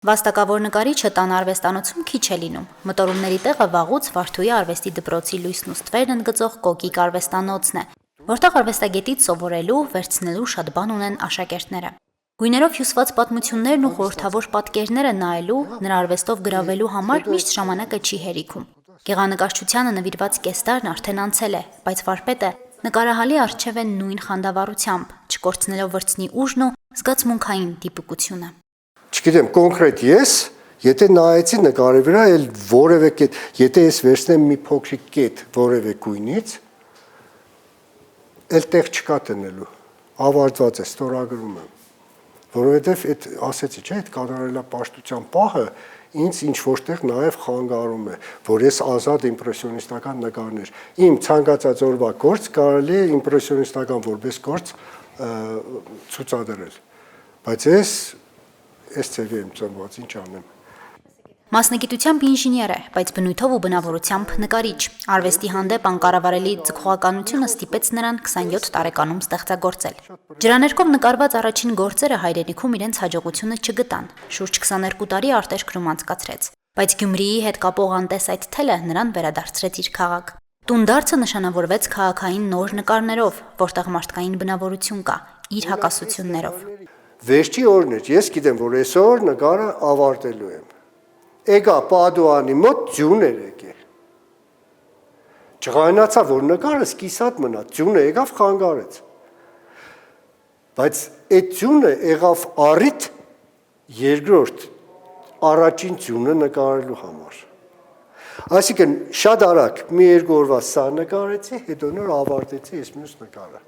Վաստակավոր նկարիչը տան արվեստանոցում քիչ է լինում։ Մտորումների տեղը վաղուց Վարդուի արվեստի դպրոցի լույսն ու ստվերն ընդգծող Կոկիկ արվեստանոցն է, որտեղ արվեստագետից սովորելու, վերցնելու շատ բան ունեն աշակերտները։ Գույներով հյուսված պատմություններն ու խորհրդավոր պատկերները նայելու, նրա արվեստով գրավելու համար միշտ ժամանակը չի հերիքում։ Գեղանկարչությանը նվիրված կես տարն արդեն անցել է, բայց վարպետը նկարահալի առջև է նույն խանդավառությամբ, չկորցնելով վրձնի ուժն ու զգացմունքային դիպկությունը։ Չգիտեմ, կոնկրետ ես, եթե նայեցի նկարի վրա, էլ որևէ կետ, եթե ես վերցնեմ մի փոքրիկ կետ որևէ գույնից, էլ տեղ չկա տնելու, ավարտված է, ստորագրում եմ, որովհետև այդ ասեցի, չէ, այդ կատարելապաշտության պահը ինձ ինչ որտեղ նաև խանգարում է, որ ես ազատ իմպրեսիոնիստական նկարներ, իմ ցանկացած օրվա գործ կարելի է իմպրեսիոնիստական որպես գործ ցուցադրել, բայց ես ծևի եմ ծնված, ինչ անեմ։ Մասնագիտությամբ ինժեներ է, բայց բնույթով ու բնավորությամբ նկարիչ։ Արվեստի հանդեպ անկառավարելի ձգողականությունը ստիպեց նրան 27 տարեկանում ստեղծագործել։ Ջրաներկով նկարված առաջին գործերը հայրենիքում իրենց հաջողությունը չգտան, շուրջ 22 տարի արտերկրում անցկացրեց, բայց Գյումրիի հետ կապող անտես այդ թելը նրան վերադարձրեց իր քաղաք։ Տունդարձը նշանավորվեց քաղաքային նոր նկարներով, որտեղ մարդկային բնավորություն կա, իր հակասություններով։ Վերջի օրն էր, ես գիտեմ, որ այսօր նկարը ավարտելու եմ։ Եկա Պադուանի մոտ ձյուն էր եկել։ Չղայնացա, որ նկարը սկիսատ մնաց, ձյունը եկավ խանգարեց։ Բայց այդ ձյունը եղավ առիթ երկրորդ առաջին ձյունը նկարելու համար։ Այսինքն շատ արագ մի երկու օրվա սա նկարեցի, հետո նոր ավարտեցի ես մյուս նկարը։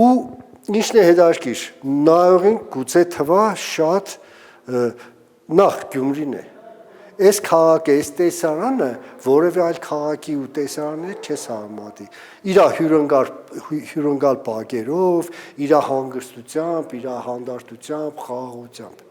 Ու ինչն է հետաքրքիր, նայողին գուցե թվա շատ նախ Գյումրին է։ Այս քաղաքը, այս տեսարանը որևէ այլ քաղաքի ու տեսարաններ չես համատի։ Իր հյուրընկալ բակերով, իր հանգստությամբ, իր հանդարտությամբ, խաղաղությամբ։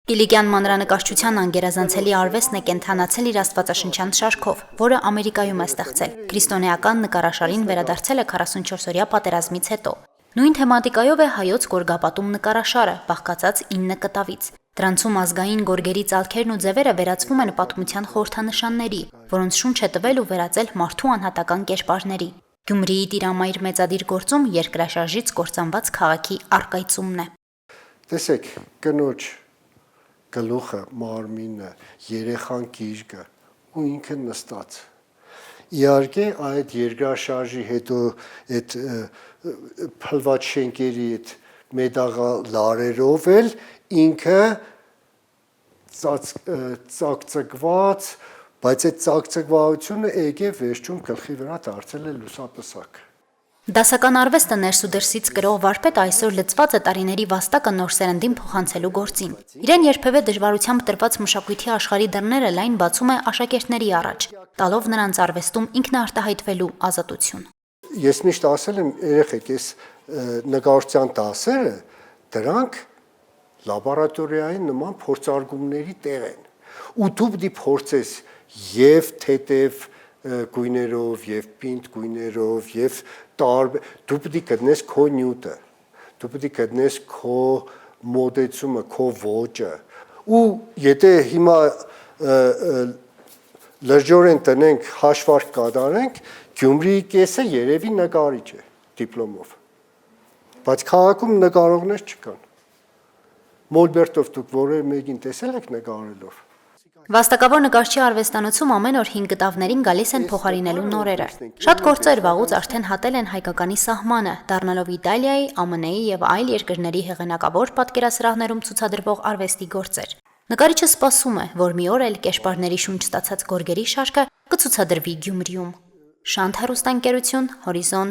Կիլիկյան մանրանկարչության անգերազանցելի արվեստն է կենթանացել իր աստվածաշնչյան շարքով, որը Ամերիկայում է ստեղծել։ Քրիստոնեական նկարաշարին վերադարձել է 44-օրյա պատերազմից հետո։ Նույն թեմատիկայով է հայոց գորգապատում նկարաշարը, բաղկացած 9 կտավից։ Դրանցում ազգային գորգերի ծալքերն ու ձևերը վերածվում են պատմության խորհրդանշանների, որոնց շունչ է տվել ու վերածել մարդու անհատական կերպարների։ Գյումրիի Տիրամայր մեծադիր գործում երկրաշարժից կործանված քաղաքի առկայծումն է։ Տեսեք, կնոջ գլուխը, մարմինը, երեխան գիրկը ու ինքը նստած։ Իհարկե այդ երկրաշարժի հետո այդ փլված շենքերի այդ մեդաղալարերով էլ ինքը ծակծկված, բայց այդ ծակծկվածությունը եկավ վերջում գլխի վրա դարձել է լուսապսակ։ Դասական արվեստը ներս ու դրսից կրող վարպետը այսօր լծված է տարիների վաստակը նոր սերնդին փոխանցելու գործին։ Իրեն երբևէ դժվարությամբ տրված մշակույթի աշխարհի դռները լայն բացում է աշակերտների առաջ, տալով նրանց արվեստում ինքնարտահայտվելու ազատություն։ Ես միշտ ասել եմ, երեխեք, այս նկարչության դասերը դրանք լաբորատորիային նման փորձարկումների տեղ են։ Ու դու պիտի փորձես եւ թեթև գույներով եւ պինդ գույներով եւ դու պիտի գտնես քո նյութը, դու պիտի գտնես քո մոտեցումը, քո ոճը։ Ու եթե հիմա լրջորեն տնենք հաշվարկ կատարենք, Գյումրիի կեսը երևի նկարիչ է դիպլոմով։ Բայց քաղաքում նկարողներ չկան։ Մոլբերտով դուք որևէ մեկին տեսել եք նկարելով։ Վաստակավոր նկարչի արվեստանոցում ամեն օր 5 կտավներին գալիս են փոխարինելու նորերը։ Շատ գործեր վաղուց արդեն հատել են հայկականի սահմանը, դառնալով Իտալիայի, ԱՄՆ-ի եւ այլ երկրների հեղինակավոր պատկերասրահներում ցուցադրվող արվեստի գործեր։ Նկարիչը սպասում է, որ մի օր էլ կերպարների շունչ ստացած գորգերի շարքը կցուցադրվի Գյումրիում։ Շանթ հեռուստաընկերություն, Հորիզոն,